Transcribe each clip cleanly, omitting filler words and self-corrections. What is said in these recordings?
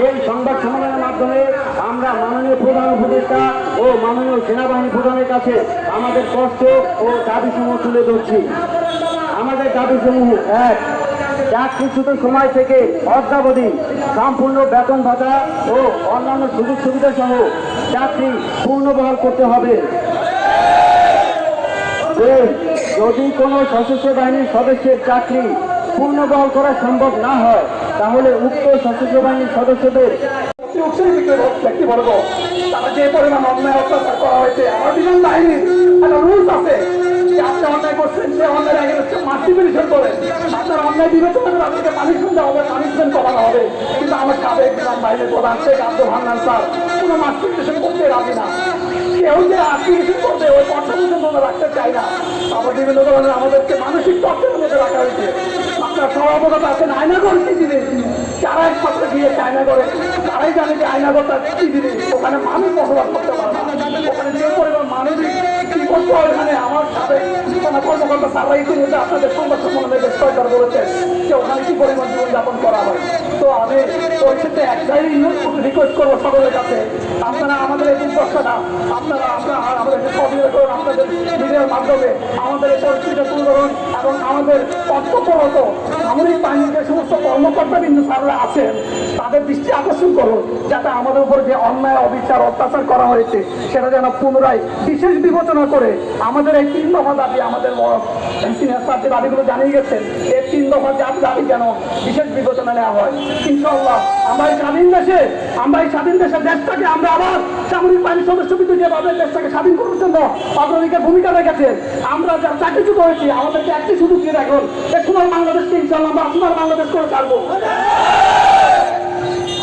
এই সংবাদ সম্মেলনের মাধ্যমে আমরা মাননীয় প্রধান উপদেষ্টা ও মাননীয় সেনাবাহিনী প্রধানের কাছে আমাদের কষ্ট ও দাবিসমূহ তুলে ধরছি। আমাদের দাবিসমূহ: ১. চাকরিচ্যুত সময় থেকে অদ্যাবধি সম্পূর্ণ বেতন ভাতা ও অন্যান্য সুযোগ সুবিধা সহ চাকরি পূর্ণবহাল করতে হবে। যদি কোনো সশস্ত্র বাহিনীর সদস্যের চাকরি পূর্ণবহাল করা সম্ভব না হয় তাহলে উক্ত সশস্ত্র বাহিনীর সদস্যদের ব্যক্তিবর্গ তারা যে পরিমাণ অন্যায় অত্যাচার করা হয়েছে, আমার বিমান বাহিনীর একটা রুলস আছে, আপনি অন্যায় করছেন সে অন্যায় আগে মাল্টিপ্লিকেশন করে আপনার অন্যায় বিবেচনা করে আপনাকে পানিশমেন্ট দেওয়া হবে, পানিশমেন্ট করানো হবে। কিন্তু আমার সাবেক বিমান বাহিনীর প্রধান শেখ আব্দুল হান্নান স্যার কোনো মাল্টিপ্লিকেশন করতে রাজি না। কেউ যে আত্মীয় করবে ওই পর্যন্ত রাখতে চাই না। আবার বিভিন্ন ধরনের আমাদেরকে মানসিক তত্ত্বের মধ্যে রাখা হয়েছে। আপনার সভাপতি আছেন আয়নাগর কি জিনিস, যারা একমাত্র গিয়ে আয়নাগরে তারাই জানে যে আয়নাগর তার কি জিনিস। ওখানে মানুষ বসবাস করতে পারে না, ওখানে যে পরিমাণ মানবিক কি করতে হয় ওখানে আমার সাথে কর্মকর্তা তারা ইতিমধ্যে আপনাদের সংবাদ সম্মেলনে বেশ কয়েকবার বলেছেন যে ওখানে কি পরিমাণ জীবনযাপন করা হয়। তো আমি ওই ক্ষেত্রে একটাই রিকোয়েস্ট করবো সকলের কাছে, আপনারা আমাদের এই দুর্দশাটা আপনারা আমাদেরকে সহযোগিতা করুন, আপনাদের মিডিয়ার মাধ্যমে আমাদের এই পরিস্থিতি তুলে ধরুন এবং আমাদের কর্তব্যরত সামরিক বাহিনীর যে সমস্ত কর্মকর্তাবৃন্দ স্যাররা আছেন তাদের দৃষ্টি আকর্ষণ করুন যাতে আমাদের উপর যে অন্যায় অবিচার অত্যাচার করা হয়েছে সেটা যেন পুনরায় বিশেষ বিবেচনা করে আমাদের এই 3 দফা দাবি, আমাদের সিনিয়র স্যার যে দাবিগুলো জানিয়ে গেছেন এই 3 দফা দাবি যেন বিশেষ বিবেচনা নেওয়া হয়। ইনশাআল্লাহ আমরা এই স্বাধীন দেশের দেশটাকে আমরা আবার সামরিক বাহিনীর সদস্য কিন্তু যেভাবে দেশটাকে স্বাধীন করার জন্য অগ্রণীকে ভূমিকা রেখেছে, আমরা যারা চাকরিচ্যুত হয়েছি আমাদেরকে একটি সুযোগ দিয়ে রাখুন, এই সোনার বাংলাদেশকে ইনশাআল্লাহ আমরা সোনার বাংলাদেশ করে ছাড়বো।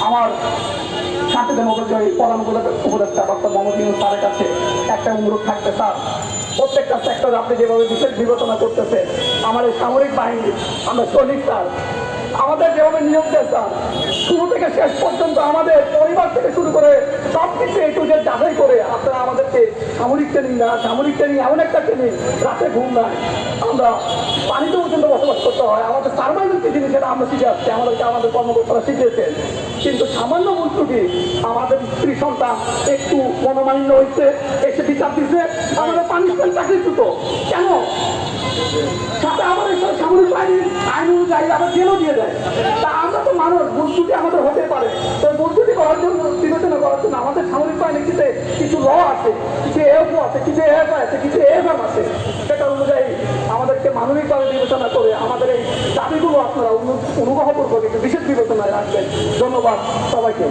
আমার সাথে ডেমোক্রেসি প্রধান উপদেষ্টা ডক্টর মোহাম্মদ ইউনূস স্যারের কাছে একটা অনুরোধ থাকবে, স্যার প্রত্যেকটা সেক্টর আপনি যেভাবে বিশেষ বিবেচনা করতেছে আমার এই সামরিক বাহিনী আমরা সৈনিক স্যার আমাদের যেভাবে নিয়োগ দেয় স্যার শুরু থেকে শেষ পর্যন্ত আমাদের পরিবার থেকে শুরু করে সব কিছু এই টু জেড যাচাই করে আপনারা আমাদেরকে সামরিক ট্রেনিং না, সামরিক ট্রেনিং এমন একটা ট্রেনিং রাতে ঘুম নাই, আমরা পানিতে পর্যন্ত বসবাস করতে হয়, আমাদের সার্ভাইভাল কি জিনিস সেটা আমরা শিখে আসছি, আমাদেরকে আমাদের কর্মকর্তারা শিখিয়েছেন। কিন্তু সামান্য ভুল ত্রুটি আমাদের স্ত্রী সন্তান একটু মনোমালিন্য হয়েছে, এসে বিচার দিচ্ছে, আমাদের পানিশমেন্ট চাকরিচ্যুত কেন? সাথে আমাদের সামরিক বাহিনীর আইন অনুযায়ী আবার জেলও দিয়ে দেয়। তা আমরা তো মানুষ, ভুল ত্রুটি আমাদের হতে পারে, তো ভুল ত্রুটি করার জন্য বিবেচনা করার জন্য আমাদের সামরিক বাহিনীর কিছু ল আছে, কিছু এফও আছে, কিছু এফ আছে, কিছু এফএম আছে, সেটা অনুযায়ী আমাদেরকে মানবিকভাবে বিবেচনা করে আমাদের এই দাবিগুলো আপনারা অনুগ্রহপূর্বক একটু বিশেষ বিবেচনায় রাখবেন। ধন্যবাদ সবাইকে।